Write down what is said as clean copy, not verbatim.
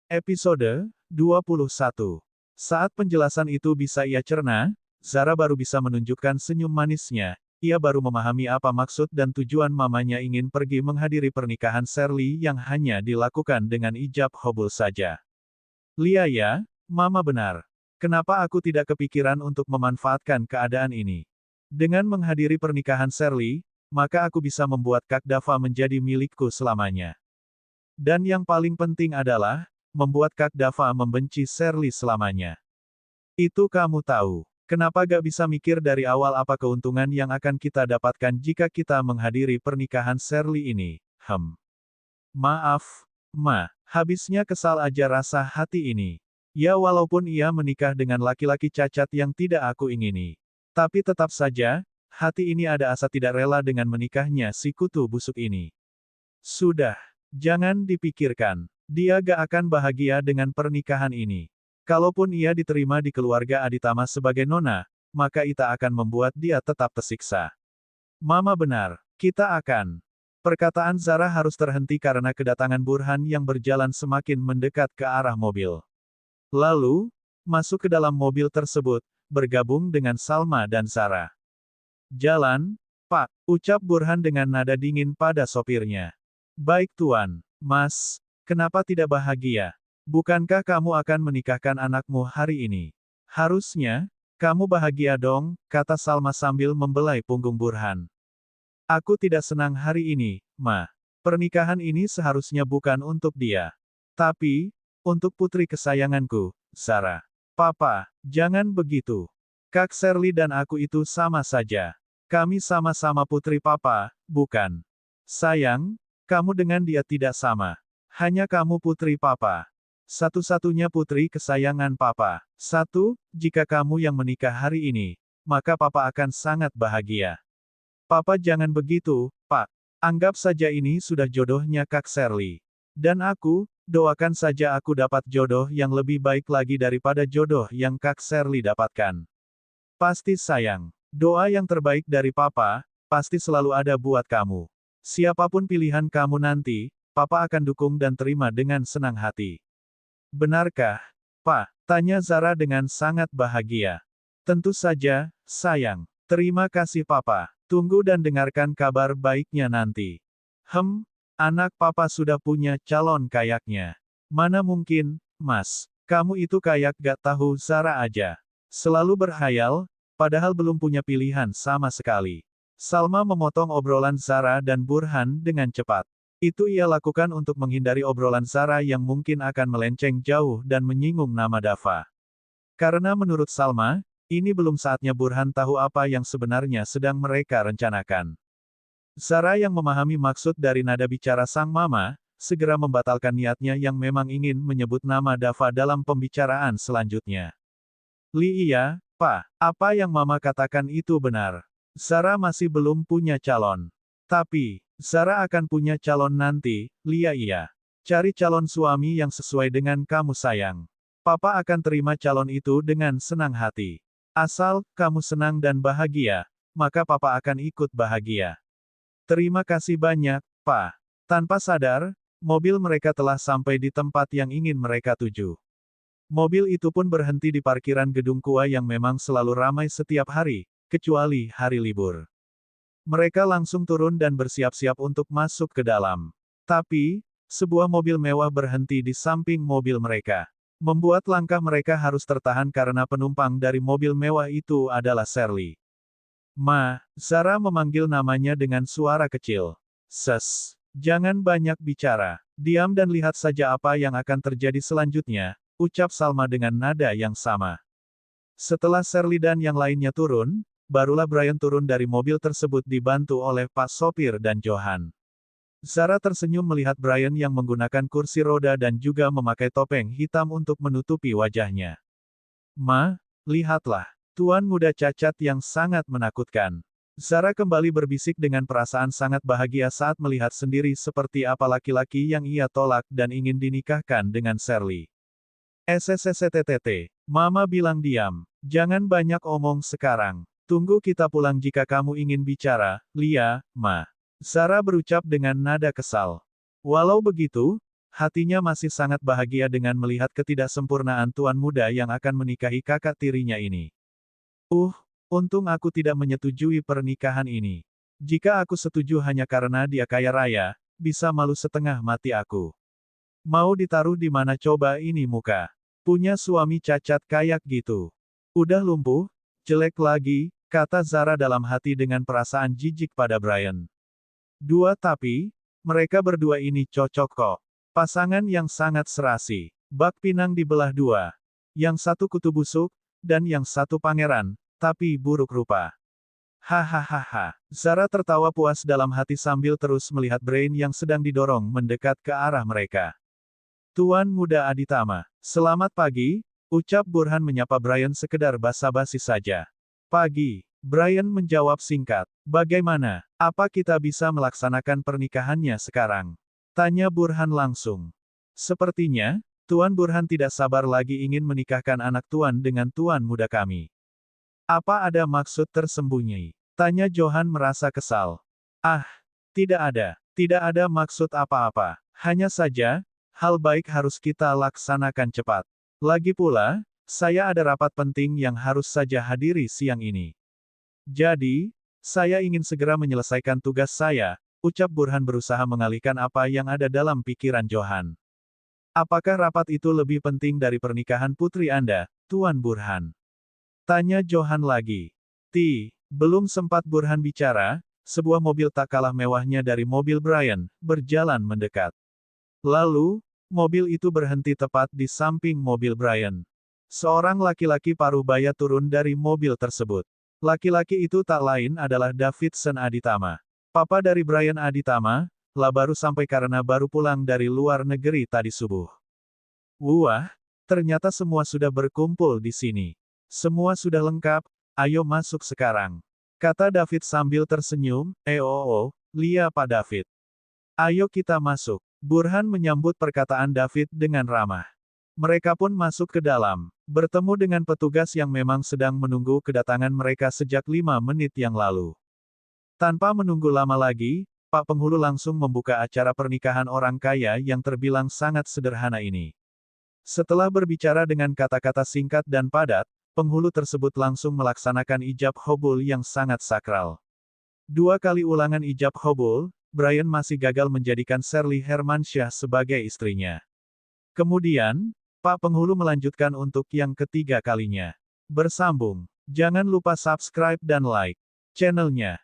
Episode 21. Saat penjelasan itu bisa ia cerna, Zara baru bisa menunjukkan senyum manisnya. Ia baru memahami apa maksud dan tujuan mamanya ingin pergi menghadiri pernikahan Shirley yang hanya dilakukan dengan ijab kabul saja. Lia ya, Mama benar. Kenapa aku tidak kepikiran untuk memanfaatkan keadaan ini? Dengan menghadiri pernikahan Shirley, maka aku bisa membuat Kak Dava menjadi milikku selamanya. Dan yang paling penting adalah, membuat Kak Dava membenci Shirley selamanya. Itu kamu tahu. Kenapa gak bisa mikir dari awal apa keuntungan yang akan kita dapatkan jika kita menghadiri pernikahan Shirley ini? Maaf, Ma. Habisnya kesal aja rasa hati ini. Ya walaupun ia menikah dengan laki-laki cacat yang tidak aku ingini. Tapi tetap saja, hati ini ada asa tidak rela dengan menikahnya si kutu busuk ini. Sudah. Jangan dipikirkan. Dia gak akan bahagia dengan pernikahan ini. Kalaupun ia diterima di keluarga Aditama sebagai nona, maka kita akan membuat dia tetap tersiksa. Mama benar, kita akan. Perkataan Zara harus terhenti karena kedatangan Burhan yang berjalan semakin mendekat ke arah mobil. Lalu, masuk ke dalam mobil tersebut, bergabung dengan Salma dan Zara. Jalan, Pak, ucap Burhan dengan nada dingin pada sopirnya. Baik Tuan, Mas, kenapa tidak bahagia? Bukankah kamu akan menikahkan anakmu hari ini? Harusnya, kamu bahagia dong, kata Salma sambil membelai punggung Burhan. Aku tidak senang hari ini, Ma. Pernikahan ini seharusnya bukan untuk dia. Tapi, untuk putri kesayanganku, Zara. Papa, jangan begitu. Kak Shirley dan aku itu sama saja. Kami sama-sama putri Papa, bukan? Sayang, kamu dengan dia tidak sama. Hanya kamu putri Papa. Satu-satunya putri kesayangan Papa. Jika kamu yang menikah hari ini, maka Papa akan sangat bahagia. Papa jangan begitu, Pak. Anggap saja ini sudah jodohnya Kak Shirley. Dan aku, doakan saja aku dapat jodoh yang lebih baik lagi daripada jodoh yang Kak Shirley dapatkan. Pasti sayang. Doa yang terbaik dari Papa, pasti selalu ada buat kamu. Siapapun pilihan kamu nanti, Papa akan dukung dan terima dengan senang hati. Benarkah, Pak? Tanya Zara dengan sangat bahagia. Tentu saja, sayang. Terima kasih Papa. Tunggu dan dengarkan kabar baiknya nanti. Anak Papa sudah punya calon kayaknya. Mana mungkin, Mas. Kamu itu kayak gak tahu Zara aja. Selalu berhayal, padahal belum punya pilihan sama sekali. Salma memotong obrolan Zara dan Burhan dengan cepat. Itu ia lakukan untuk menghindari obrolan Zara yang mungkin akan melenceng jauh dan menyinggung nama Dava. Karena menurut Salma, ini belum saatnya Burhan tahu apa yang sebenarnya sedang mereka rencanakan. Zara yang memahami maksud dari nada bicara sang mama, segera membatalkan niatnya yang memang ingin menyebut nama Dava dalam pembicaraan selanjutnya. Iya, Pak, apa yang mama katakan itu benar. Zara masih belum punya calon. Tapi, Zara akan punya calon nanti, Lia iya. Cari calon suami yang sesuai dengan kamu sayang. Papa akan terima calon itu dengan senang hati. Asal, kamu senang dan bahagia, maka Papa akan ikut bahagia. Terima kasih banyak, Pa. Tanpa sadar, mobil mereka telah sampai di tempat yang ingin mereka tuju. Mobil itu pun berhenti di parkiran gedung Kua yang memang selalu ramai setiap hari, kecuali hari libur. Mereka langsung turun dan bersiap-siap untuk masuk ke dalam. Tapi, sebuah mobil mewah berhenti di samping mobil mereka. Membuat langkah mereka harus tertahan karena penumpang dari mobil mewah itu adalah Shirley. Ma, Zara memanggil namanya dengan suara kecil. Jangan banyak bicara. Diam dan lihat saja apa yang akan terjadi selanjutnya, ucap Salma dengan nada yang sama. Setelah Shirley dan yang lainnya turun, barulah Brian turun dari mobil tersebut dibantu oleh Pak Sopir dan Johan. Zara tersenyum melihat Brian yang menggunakan kursi roda dan juga memakai topeng hitam untuk menutupi wajahnya. Ma, lihatlah. Tuan muda cacat yang sangat menakutkan. Zara kembali berbisik dengan perasaan sangat bahagia saat melihat sendiri seperti apa laki-laki yang ia tolak dan ingin dinikahkan dengan Shirley. SSSTTT. Mama bilang diam. Jangan banyak omong sekarang. Tunggu kita pulang jika kamu ingin bicara, Lia, Ma. Zara berucap dengan nada kesal. Walau begitu, Hatinya masih sangat bahagia dengan melihat ketidaksempurnaan tuan muda yang akan menikahi kakak tirinya ini. Untung aku tidak menyetujui pernikahan ini. Jika aku setuju hanya karena dia kaya raya, bisa malu setengah mati aku. Mau ditaruh di mana coba ini muka? Punya suami cacat kayak gitu. Udah lumpuh, jelek lagi, kata Zara dalam hati dengan perasaan jijik pada Brian. Tapi, mereka berdua ini cocok kok. Pasangan yang sangat serasi. Bak pinang dibelah dua. Yang satu kutu busuk, dan yang satu pangeran, tapi buruk rupa. Hahaha. Zara tertawa puas dalam hati sambil terus melihat Brain yang sedang didorong mendekat ke arah mereka. Tuan Muda Aditama, selamat pagi, ucap Burhan menyapa Brian sekedar basa-basi saja. Pagi, Brian menjawab singkat. Bagaimana, apa kita bisa melaksanakan pernikahannya sekarang? Tanya Burhan langsung. Sepertinya, Tuan Burhan tidak sabar lagi ingin menikahkan anak Tuan dengan Tuan Muda kami. Apa ada maksud tersembunyi? Tanya Johan merasa kesal. Tidak ada maksud apa-apa. Hanya saja, hal baik harus kita laksanakan cepat. Lagi pula, saya ada rapat penting yang harus saja hadiri siang ini. Jadi, saya ingin segera menyelesaikan tugas saya, ucap Burhan berusaha mengalihkan apa yang ada dalam pikiran Johan. Apakah rapat itu lebih penting dari pernikahan putri Anda, Tuan Burhan? Tanya Johan lagi. Belum sempat Burhan bicara, sebuah mobil tak kalah mewahnya dari mobil Brian, berjalan mendekat. Lalu, mobil itu berhenti tepat di samping mobil Brian. Seorang laki-laki paruh baya turun dari mobil tersebut. Laki-laki itu tak lain adalah Davidson Aditama. Papa dari Brian Aditama, baru sampai karena baru pulang dari luar negeri tadi subuh. Wah, ternyata semua sudah berkumpul di sini. Semua sudah lengkap, ayo masuk sekarang. Kata David sambil tersenyum, Lia Pak David. Ayo kita masuk. Burhan menyambut perkataan David dengan ramah. Mereka pun masuk ke dalam, bertemu dengan petugas yang memang sedang menunggu kedatangan mereka sejak 5 menit yang lalu. Tanpa menunggu lama lagi, Pak Penghulu langsung membuka acara pernikahan orang kaya yang terbilang sangat sederhana ini. Setelah berbicara dengan kata-kata singkat dan padat, penghulu tersebut langsung melaksanakan ijab qabul yang sangat sakral. 2 kali ulangan ijab qabul, Brian masih gagal menjadikan Shirley Hermansyah sebagai istrinya. Kemudian, Pak Penghulu melanjutkan untuk yang ketiga kalinya. Bersambung. Jangan lupa subscribe dan like channelnya.